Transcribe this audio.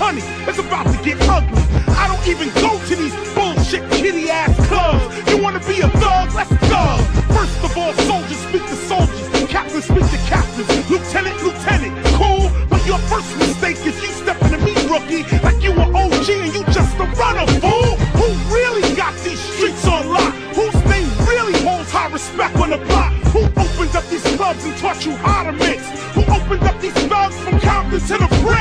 honey, it's about to get ugly. I don't even go to these bullshit kitty ass clubs. You wanna be a thug? Let's thug. First of all, soldiers speak to soldiers, captains speak to captains, lieutenant, cool. But your first mistake is you stepping to me, rookie, like you an OG and you just a runner, fool. Who really got these streets on lock? Whose name really holds high respect on the block? Who opened up these clubs and taught you how to mix? Who opened up these thugs from Compton to the Bridge?